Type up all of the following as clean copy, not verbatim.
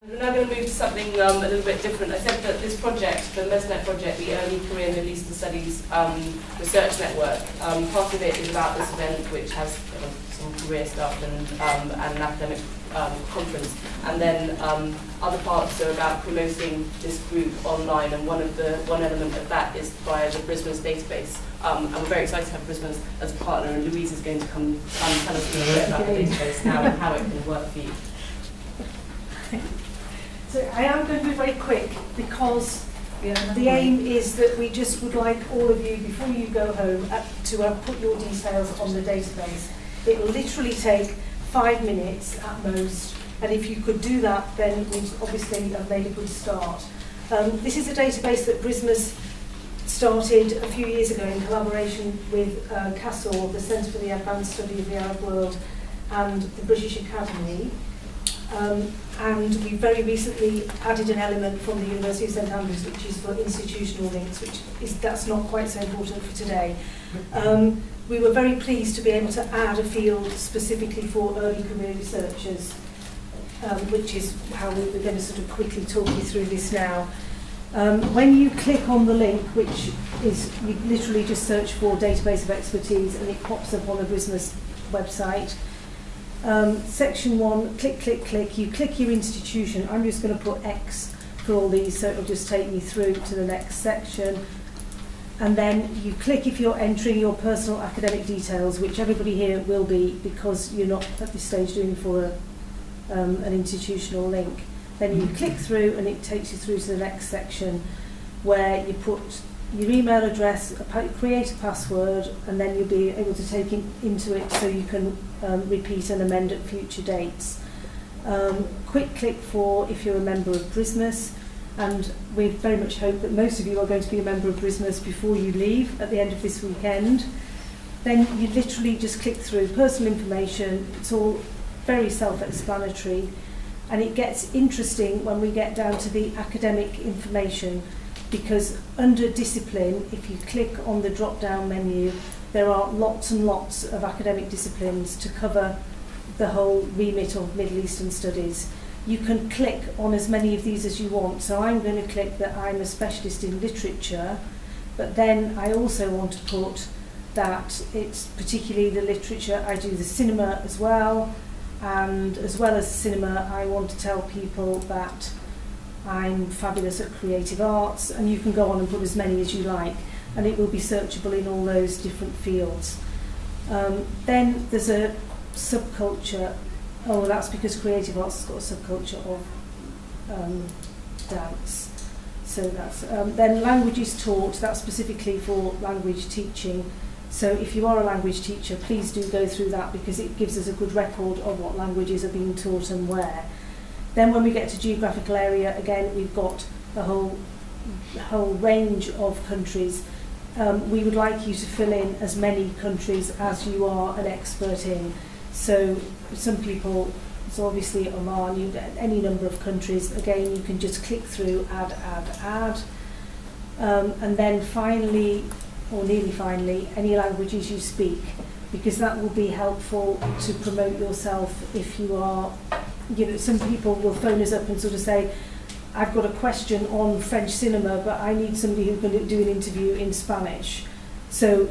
We're now going to move to something a little bit different. I said that this project, the MESNET project, the Early Career Middle Eastern Studies Research Network, part of it is about this event which has some career stuff and an academic conference. And then other parts are about promoting this group online, and one element of that is via the BRISMES database. And we're very excited to have BRISMES as a partner, and Louise is going to come tell us a little bit about the database now and how it can work for you. So I am going to be very quick because the aim is that we just would like all of you, before you go home, to put your details on the database. It will literally take 5 minutes at most, and if you could do that, then we've obviously made a good start. This is a database that BRISMES started a few years ago in collaboration with CASOR, the Centre for the Advanced Study of the Arab World, and the British Academy. And we very recently added an element from the University of St Andrews, which is for institutional links, that's not quite so important for today. We were very pleased to be able to add a field specifically for early career researchers, which is how we're going to sort of quickly talk you through this now. When you click on the link, which is, you literally just search for database of expertise and it pops up on the BRISMES website. Section 1, click, click, click. You click your institution. I'm just going to put X for all these, so it'll just take me through to the next section. And then you click if you're entering your personal academic details, which everybody here will be because you're not at this stage doing for an institutional link. Then you click through and it takes you through to the next section where you put your email address, create a password, and then you'll be able to take into it so you can repeat and amend at future dates. Quick click for if you're a member of BRISMES, and we very much hope that most of you are going to be a member of BRISMES before you leave at the end of this weekend. Then you literally just click through personal information. It's all very self-explanatory, and it gets interesting when we get down to the academic information, because under discipline, if you click on the drop-down menu, there are lots and lots of academic disciplines to cover the whole remit of Middle Eastern studies. You can click on as many of these as you want. So I'm going to click that I'm a specialist in literature, but then I also want to put that it's particularly the literature. I do the cinema as well, and as well as cinema, I want to tell people that I'm fabulous at creative arts, and you can go on and put as many as you like, and it will be searchable in all those different fields. Then there's a subculture. Oh, that's because creative arts has got a subculture of dance. So that's then languages taught. That's specifically for language teaching. So if you are a language teacher, please do go through that because it gives us a good record of what languages are being taught and where. Then when we get to geographical area, again, we've got a whole range of countries. We would like you to fill in as many countries as you are an expert in. So some people, so obviously Oman, you get any number of countries. Again, you can just click through, add. And then finally, or nearly finally, any languages you speak, because that will be helpful to promote yourself if you are, some people will phone us up and sort of say, I've got a question on French cinema, but I need somebody who can do an interview in Spanish. So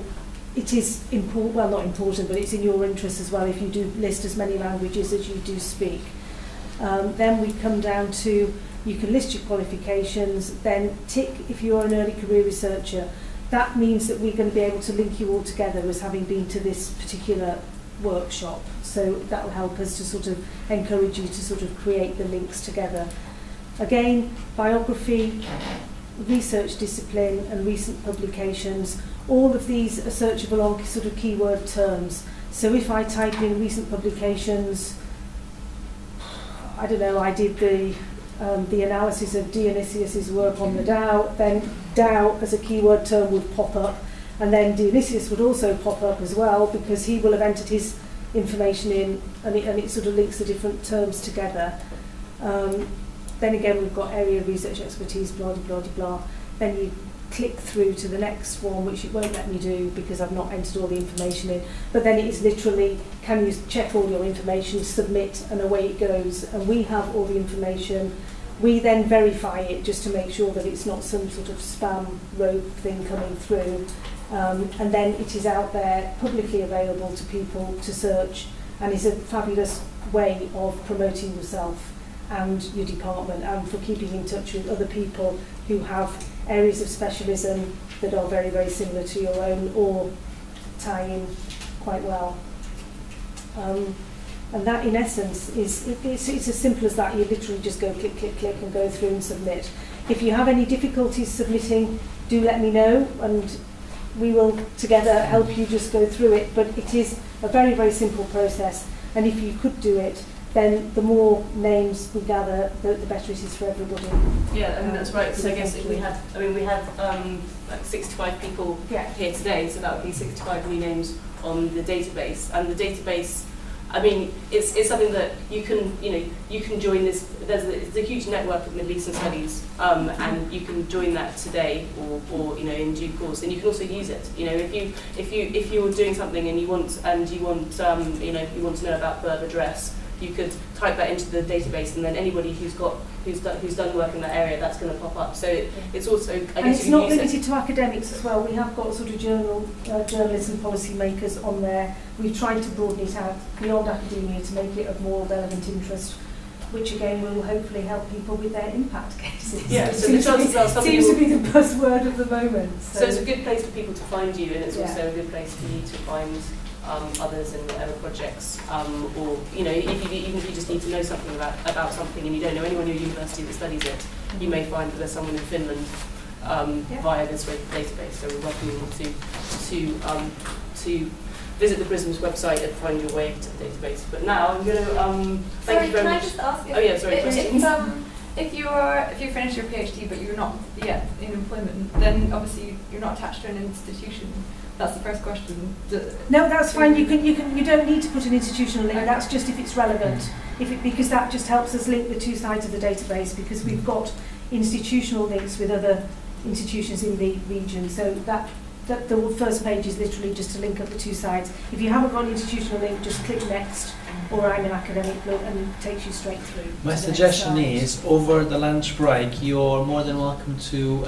it is important, well, not important, but it's in your interest as well if you do list as many languages as you do speak. Then we come down to, you can list your qualifications, then tick if you are an early career researcher. That means that we're going to be able to link you all together as having been to this particular workshop. So that will help us to sort of encourage you to sort of create the links together. Again, biography, research discipline and recent publications, all of these are searchable on sort of keyword terms. So if I type in recent publications, I don't know, I did the analysis of Dionysius's work on the Tao, then Tao as a keyword term would pop up, and then Dionysius would also pop up as well because he will have entered his information in, and it sort of links the different terms together. Then again, we've got area of research expertise, blah, blah, blah, blah. Then you click through to the next one, which it won't let me do because I've not entered all the information in. But then it is literally, can you check all your information, submit, and away it goes. And we have all the information. We then verify it just to make sure that it's not some sort of spam rogue thing coming through. And then it is out there, publicly available to people to search, and is a fabulous way of promoting yourself and your department, and for keeping in touch with other people who have areas of specialism that are very, very similar to your own or tie in quite well. And that, in essence, it's as simple as that. You literally just go click, click, click, and go through and submit. If you have any difficulties submitting, do let me know, and we will together help you just go through it. But it is a very, very simple process, and if you could do it, then the more names we gather, the better it is for everybody. Yeah, I mean, that's right. So I guess if we have, we have like 65 people here today, so that would be 65 new names on the database. And the database, I mean, it's something that you can join this. There's a huge network of Middle Eastern studies, and you can join that today, or in due course. And you can also use it. If you're doing something and you want to know about Berber dress, you could type that into the database, and then anybody who's done work in that area, that's going to pop up. So it's also, I guess, it's not limited to academics as well. We have got sort of journalists and policy makers on there. We've tried to broaden it out beyond academia to make it of more relevant interest, which again will hopefully help people with their impact cases. Yeah, so the chances are somebody seems to be the buzzword of the moment. So it's a good place for people to find you, and it's also a good place for you to find others in whatever projects, or even if you just need to know something about something and you don't know anyone in your university that studies it, you may find that there's someone in Finland via this database. So we're welcoming you to visit the BRISMES website and find your way to the database. But now I'm going to thank you very much. Can I just ask? Questions? If you finish your PhD but you're not yet in employment, then obviously you're not attached to an institution. That's the first question. No, that's fine. You don't need to put an institutional link. That's just if it's relevant. Because that just helps us link the two sides of the database, because we've got institutional links with other institutions in the region. So that the first page is literally just to link up the two sides. If you haven't got an institutional link, just click next, or I'm an academic, and it takes you straight through. My suggestion is, over the lunch break, you're more than welcome to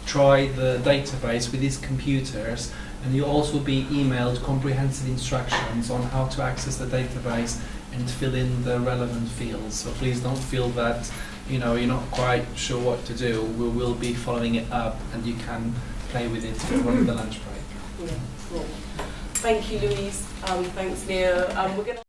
try the database with these computers, and you'll also be emailed comprehensive instructions on how to access the database and fill in the relevant fields. So please don't feel that you're not quite sure what to do. We will be following it up, and you can play with it over the lunch break. Yeah, cool. Thank you, Louise. Thanks, Leo. We're going to